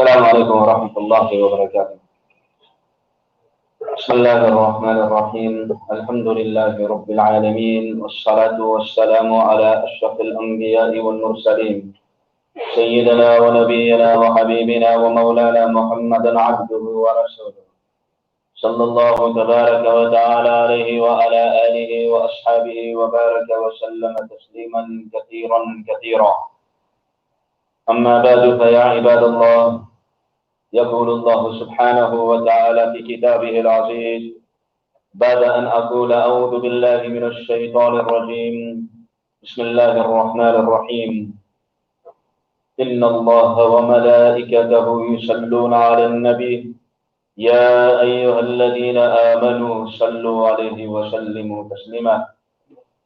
السلام عليكم ورحمة الله وبركاته. بسم الله الرحمن الرحيم. الحمد لله رب العالمين، والصلاة والسلام على أشرف الأنبياء والمرسلين، سيدنا ونبينا وحبيبنا ومولانا محمدا عبده ورسوله، صلى الله تبارك وتعالى عليه وعلى آله وأصحابه وبارك وسلم تسليما كثيرا كثيرا. أما بعد، فيا عباد الله، يقول الله سبحانه وتعالى في كتابه العزيز بعد أن أقول أعوذ بالله من الشيطان الرجيم، بسم الله الرحمن الرحيم. إن الله وملائكته يصلون على النبي يا أيها الذين آمنوا صلوا عليه وسلموا تسليما.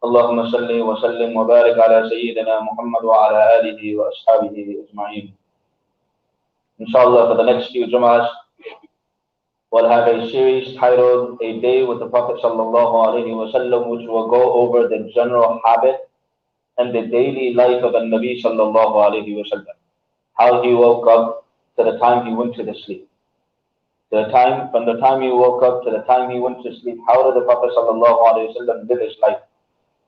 اللهم صل وسلم وبارك على سيدنا محمد وعلى آله وأصحابه أجمعين. Inshallah, for the next few Jum'ahs, we'll have a series titled A Day with the Prophet Sallallahu Alaihi Wasallam, which will go over the general habit and the daily life of the Nabi Sallallahu Alaihi Wasallam. How he woke up to the time he went to the sleep. From the time he woke up to the time he went to sleep, how did the Prophet Sallallahu Alaihi Wasallam live his life?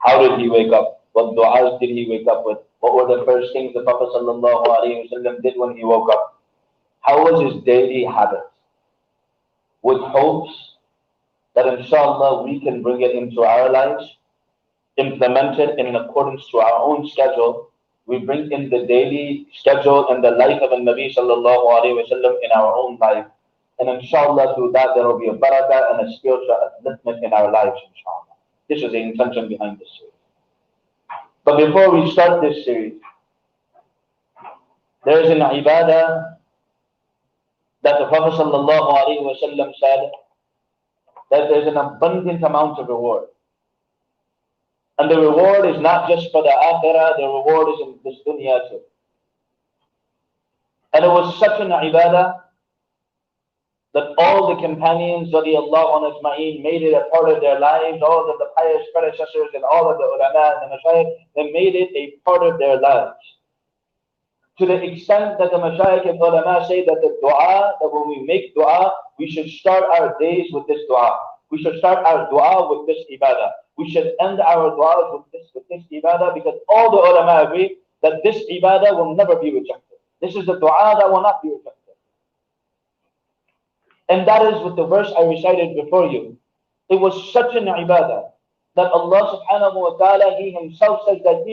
How did he wake up? What du'as did he wake up with? What were the first things the Prophet Sallallahu Alaihi Wasallam did when he woke up? How was his daily habit? With hopes that inshallah we can bring it into our lives, implement it in accordance to our own schedule. We bring in the daily schedule and the life of the Nabi Sallallahu Alaihi Wasallam in our own life. And inshallah through that there will be a barakah and a spiritual upliftment in our lives, inshallah. This is the intention behind this series. But before we start this series, there is an ibadah that the Prophet Sallallahu Alaihi Wasallam said that there's an abundant amount of reward. And the reward is not just for the akhirah, the reward is in this dunya too. And it was such an ibadah that all the companions radiallahu anhu ajma'een made it a part of their lives. All of the pious predecessors and all of the ulama and the mashayikh, they made it a part of their lives. To the extent that the mashayikh and ulama say that the dua, that when we make dua, we should start our days with this dua. We should start our dua with this ibadah. We should end our du'as with this ibadah, because all the ulama agree that this ibadah will never be rejected. This is the dua that will not be rejected. And that is with the verse I recited before you. It was such an ibadah that Allah subhanahu wa ta'ala, He Himself says that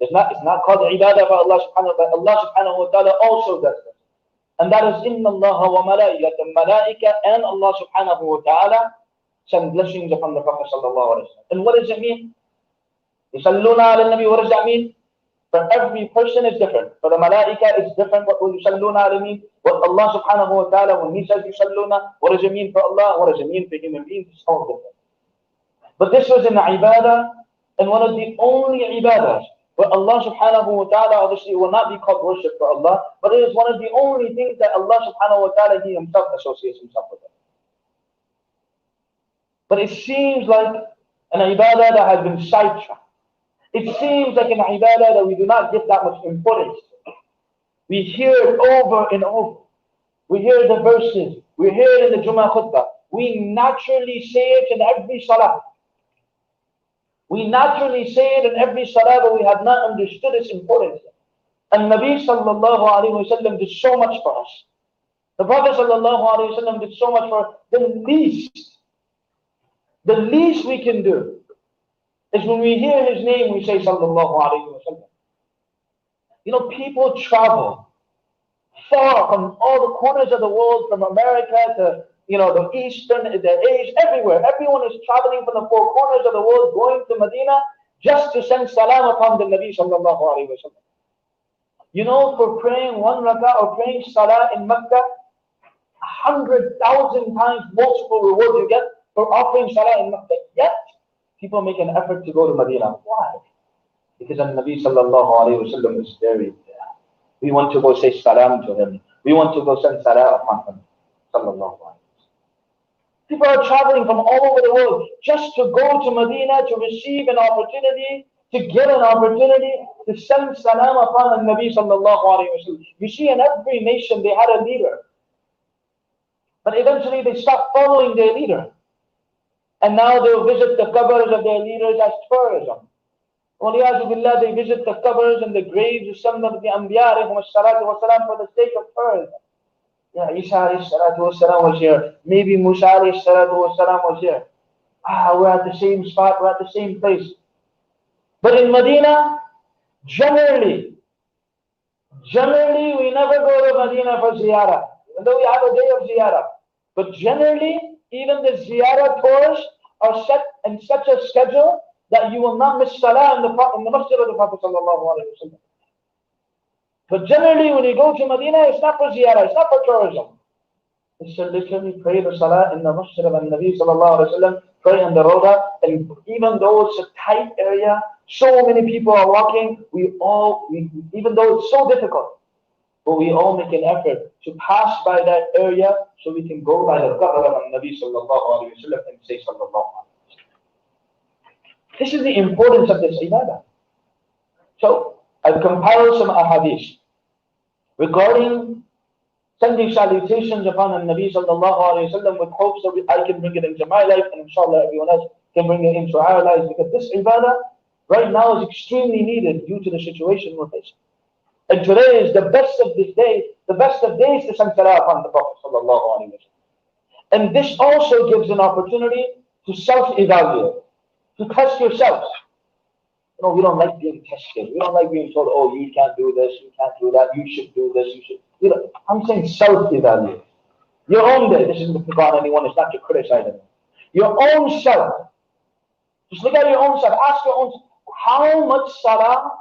it's not called ibadah by Allah subhanahu wa ta'ala, but Allah subhanahu wa ta'ala also does this. And that is inna Allah wa malaika and Allah subhanahu wa ta'ala send blessings upon the Prophet sallallahu alaihi wasallam. And what does it mean? Yusalluna ala nabi, what does that mean? For every person is different. For the malaika it's different. What will yusalluna ala mean? What Allah subhanahu wa ta'ala, when He says yusalluna, what does it mean for Allah? What does it mean for human beings? It's all different. But this was an ibadah, and one of the only ibadahs where Allah subhanahu wa ta'ala, obviously it will not be called worship for Allah, but it is one of the only things that Allah subhanahu wa ta'ala, He Himself associates Himself with it. But it seems like an ibadah that has been sidetracked. It seems like an ibadah that we do not give that much importance to. We hear it over and over. We hear the verses. We hear it in the Jummah khutbah. We naturally say it in every salah. We naturally say it in every salah, but we have not understood its importance. And Nabi sallallahu alaihi wasallam did so much for us. The Prophet sallallahu alaihi wasallam did so much for us. The least we can do is when we hear his name, we say sallallahu alaihi wasallam. You know, people travel far from all the corners of the world, from America to the Eastern, the Asia, everywhere. Everyone is traveling from the four corners of the world, going to Medina just to send salam upon the Nabi sallallahu alaihi wasallam. You know, for praying one rak'ah or praying salah in Mecca, 100,000 times multiple reward you get for offering salah in Mecca. Yet, people make an effort to go to Medina. Why? Because the Nabi sallallahu alaihi wasallam is buried there. We want to go say salam to him. We want to go send salah upon him. Sallallahu alaihi. People are traveling from all over the world just to go to Medina to receive an opportunity to get an opportunity to send salam upon the Nabi sallallahu alayhi wa sallam. You see, in every nation they had a leader. But eventually they stopped following their leader. And now they'll visit the qabrs of their leaders as tourism. Billah, they visit the qabrs and the graves of some of the Anbiya for the sake of tourism. Yeah, Isa was here. Maybe Musa was here. We're at the same spot, we're at the same place. But in Medina, generally, we never go to Medina for ziyarah. Even though we have a day of ziyarah. But generally, even the ziyarah tours are set in such a schedule that you will not miss salah in the masjid of the Prophet sallallahu alaihi wasallam. But generally, when you go to Medina, it's not for ziyarah, it's not for tourism. It's to literally pray the salah in the masjid of the Nabi sallallahu alaihi wasallam, pray in the roda, and even though it's a tight area, so many people are walking, even though it's so difficult, but we all make an effort to pass by that area so we can go by the qabr of the Nabi sallallahu alaihi wasallam and say sallallahu alaihi wasallam. This is the importance of this ibadah. So, I've compiled some ahadith regarding sending salutations upon the Nabi sallallahu alayhi wa sallam with hopes that I can bring it into my life and inshallah everyone else can bring it into our lives, because this ibadah right now is extremely needed due to the situation we're facing. And today is the best of this day, the best of days to send salah upon the Prophet sallallahu alayhi wa sallam. And this also gives an opportunity to self-evaluate, to test yourselves. You know, we don't like being tested. We don't like being told, oh, you can't do this, you can't do that, you should do this, you should. You know, I'm saying self-evaluate. Your own day. This isn't to pick on anyone, it's not to criticize anyone. Your own self. Just look at your own self. Ask your own self, how much salah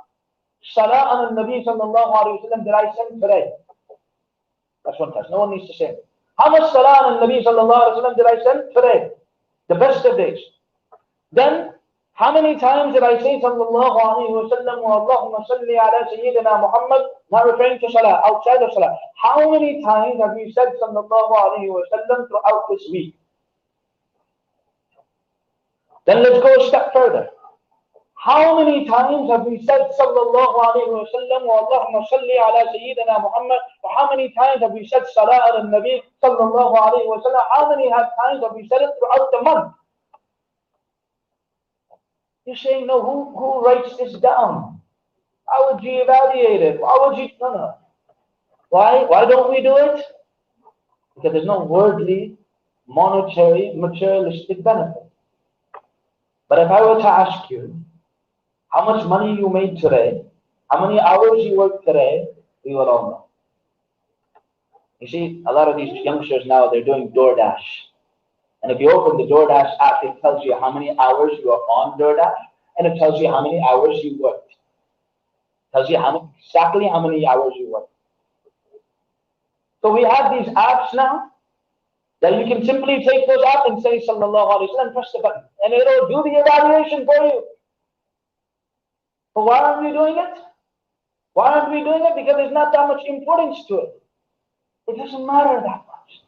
on the Nabi sallallahu alayhi wa sallam did I send today? That's one test. No one needs to say it. How much salah on the Nabi sallallahu alayhi wa sallam did I send today? The best of days. Then, how many times did I say sallallahu alayhi wa sallam wa Allahumma salli ala Sayyidina Muhammad, not referring to salah, outside of salah? How many times have you said sallallahu alayhi wa sallam throughout this week? Then let's go a step further. How many times have we said sallallahu alayhi wa sallam wa Allahumma salli ala Sayyidina Muhammad? Or how many times have we said salah ala Nabi sallallahu alayhi wa sallam? How many times have we said it throughout the month? You're saying, no, who writes this down? How would you evaluate it? Why would you? No. Why don't we do it? Because there's no worldly, monetary, materialistic benefit. But if I were to ask you, how much money you made today, how many hours you worked today, we would all know. You see, a lot of these youngsters now, they're doing DoorDash. And if you open the DoorDash app, it tells you how many hours you are on DoorDash, and it tells you how many hours you worked. It tells you exactly how many hours you worked. So we have these apps now that you can simply take those apps and say sallallahu alaihi wasallam, press the button, and it'll do the evaluation for you. But why aren't we doing it? Why aren't we doing it? Because there's not that much importance to it. It doesn't matter that much.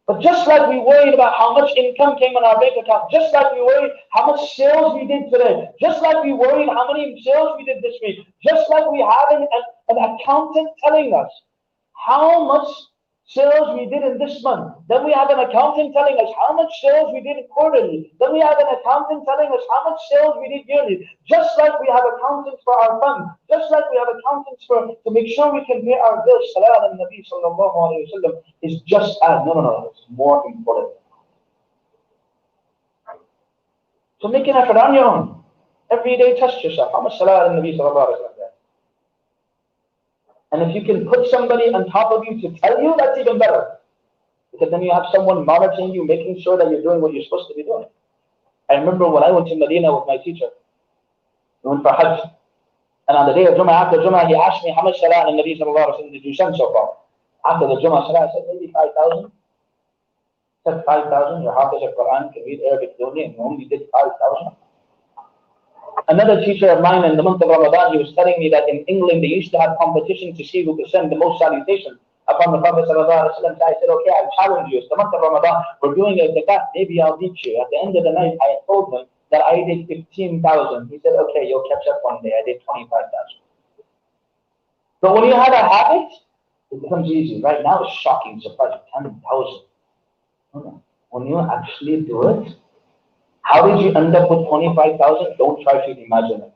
But just like we worried about how much income came on our bank account, just like we worried how much sales we did today, just like we worried how many sales we did this week, just like we have an accountant telling us how much sales we did in this month, then we have an accountant telling us how much sales we did quarterly, then we have an accountant telling us how much sales we did yearly, just like we have accountants for our funds, just like we have accountants to make sure we can pay our bills. Salah al Nabi sallallahu alayhi wa sallam is just as, no, it's more important. So make an effort on your own. Every day test yourself. How much salah al Nabi sallallahu alayhi wa sallam? And if you can put somebody on top of you to tell you, that's even better. Because then you have someone monitoring you, making sure that you're doing what you're supposed to be doing. I remember when I went to Medina with my teacher, we went for Hajj. And on the day of Jummah, after Jummah, he asked me, how much salah and Nabi sallallahu alayhi wa sallam did you send so far? After the Jummah salah, I said, maybe 5,000. I said, 5,000, your Hafiz of Quran can read Arabic only, and you only did 5,000. Another teacher of mine in the month of Ramadan, he was telling me that in England they used to have competition to see who could send the most salutations upon the Prophet sallallahu alaihi wasallam. So I said, okay, I'll challenge you. It's the month of Ramadan. We're doing a zakat. Maybe I'll beat you. At the end of the night, I told him that I did 15,000. He said, okay, you'll catch up one day. I did 25,000. But when you have a habit, it becomes easy. Right now, it's shocking, surprising. 10,000. When you actually do it, how did you end up with 25,000? Don't try to imagine it.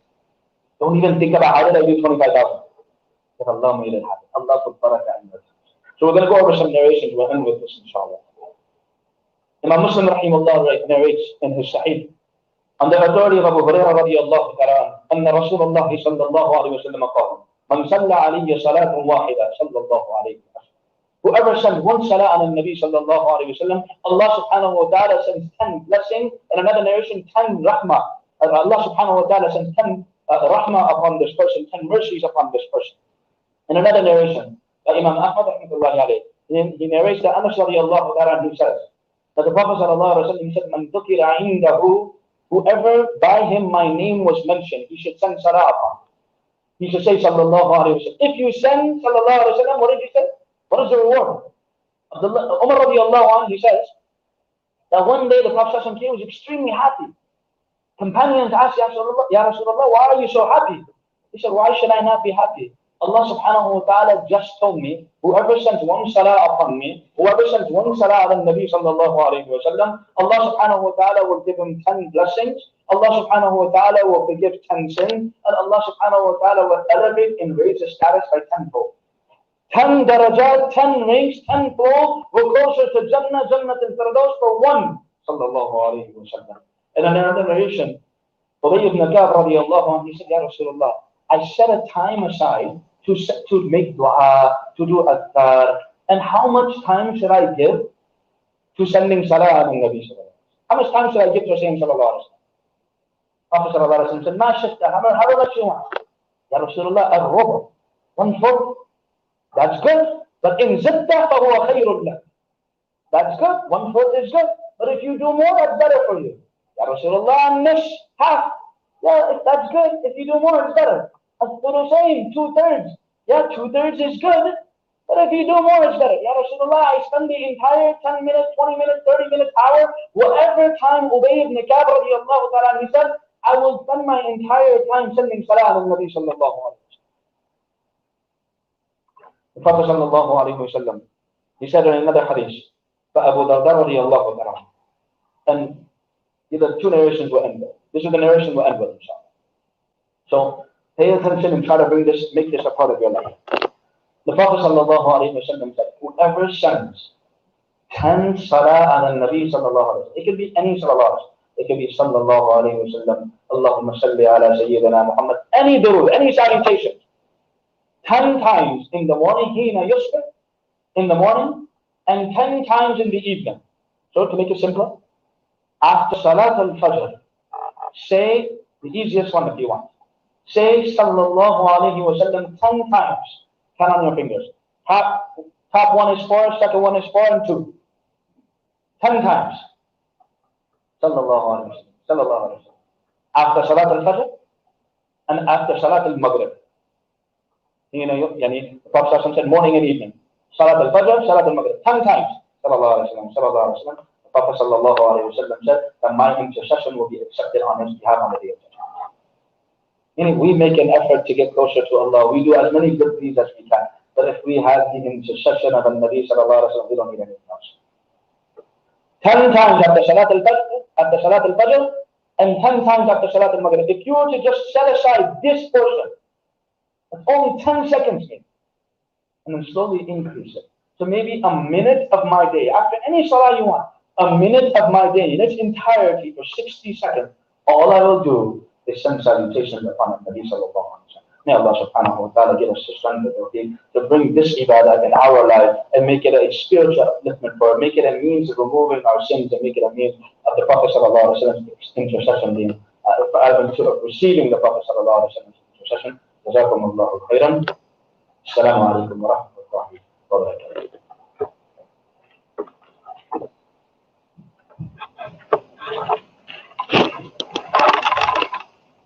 Don't even think about how did I do 25,000. But Allah made it happen. Allah put barakah in it. So we're going to go over some narrations. We'll end with this, inshallah. Imam Muslim rahimahullah narrates in his Sahih on the authority of Abu Hurairah radiyallahu ta'ala أن رسول الله صلى الله عليه وسلم قال من صلى علي صلاة واحدة صلى الله عليه وسلم. Whoever sends one salah on the Nabi sallallahu alayhi wa sallam, Allah subhanahu wa ta'ala sends 10 blessings. In another narration, 10 rahmah. Allah subhanahu wa ta'ala sends 10 rahmah upon this person, 10 mercies upon this person. In another narration, Imam Ahmad rahmatullahi alayhi, he narrates that Anas radiallahu ta'ala, he says that the Prophet sallallahu alayhi wa sallam, he said, Man dhukira indahu, whoever by him my name was mentioned, he should send salah upon. He should say sallallahu alayhi wa sallam. If you send sallallahu alayhi wa sallam, what did you say? What is the reward? Umar radiallahu anhu, he says that one day the Prophet was extremely happy. Companions asked, Ya Rasulullah, why are you so happy? He said, why should I not be happy? Allah subhanahu wa ta'ala just told me, whoever sends one salah upon me, whoever sends one salah on the Nabi sallallahu alayhi wa sallam, Allah subhanahu wa ta'ala will give him 10 blessings, Allah subhanahu wa ta'ala will forgive 10 sins, and Allah subhanahu wa ta'ala will elevate and raise his status by 10-fold. 10 darajat, 10 ranks, 10 fold, we're closer to Jannah, Jannat al-Firdaus for one, sallallahu alayhi wa sallam. In another narration, Ubay ibn Ka'b radiyallahu anhu, he said, Ya Rasulullah, I set a time aside to make dua, to do adhkar, and how much time should I give to sending salah on Nabi sallallahu alayhi wa sallam? How much time should I give to saying sallallahu alayhi wa sallam? Prophet sallallahu alayhi wa sallam said, Ma shifta, how much you want? Ya Rasulullah, al-rubu, 1/4. That's good. But in zitta fahuwa khayrun lak. That's good. 1/4 is good. But if you do more, that's better for you. Ya Rasulullah, nish, half. Yeah, if that's good. If you do more, it's better. As Guru saying, 2/3. Yeah, 2/3 is good. But if you do more, it's better. Ya Rasulullah, I spend the entire 10 minutes, 20 minutes, 30 minutes, hour, whatever time Ubay ibn Ka'b radiyallahu ta'ala, he said, I will spend my entire time sending salah on Nabi sallallahu alayhi wa sallam. The Prophet sallallahu alayhi wa sallam, he said in another hadith, for Abu Darda radiyallahu ta'ala, and the two narrations will end with. This is the narration we'll end with, inshallah. So pay attention and try to make this a part of your life. The Prophet sallallahu alayhi wa sallam said, whoever sends 10 salah on the Nabi sallallahu alayhi wa sallam, it could be any salah, it could be sallallahu alayhi wa sallam, Allahumma salli ala Sayyidina Muhammad, any durood, any salutation, 10 times in the morning, hina yusbih, in the morning, and 10 times in the evening. So to make it simpler, after Salat al-Fajr, say the easiest one if you want. Say sallallahu alayhi wa sallam 10 times. Count on your fingers. Top one is 4, second one is 4 and 2. 10 times. Sallallahu alayhi wa sallam. Sallallahu alayhi wa sallam. After Salat al-Fajr and after Salat al-Maghrib. You know, the Prophet said morning and evening. Salat al-Fajr, Salat al-Maghrib. 10 times. Sallallahu alayhi wa sallam. Sallallahu alayhi wa sallam. The Prophet sallallahu alayhi wa sallam said that my intercession will be accepted on his behalf on the day of judgment. We make an effort to get closer to Allah. We do as many good deeds as we can. But if we have the intercession of the Nabi sallallahu alayhi wa sallam, we don't need anything else. 10 times after Salat al-Fajr, and 10 times after Salat al-Maghrib. If you were to just set aside this portion, it's only 10 seconds maybe, and then slowly increase it. So maybe a minute of my day, after any salah you want, a minute of my day in its entirety for 60 seconds, all I will do is send salutations upon Nabi sallallahu alayhi wa sallam. May Allah subhanahu wa ta'ala give us the strength to bring this ibadah in our life and make it a spiritual upliftment for it, make it a means of removing our sins and make it a means of the Prophet sallallahu alayhi wa sallam's intercession being, receiving the Prophet sallallahu alayhi wa sallam's intercession. جزاكم الله خيرا. السلام عليكم ورحمة الله وبركاته.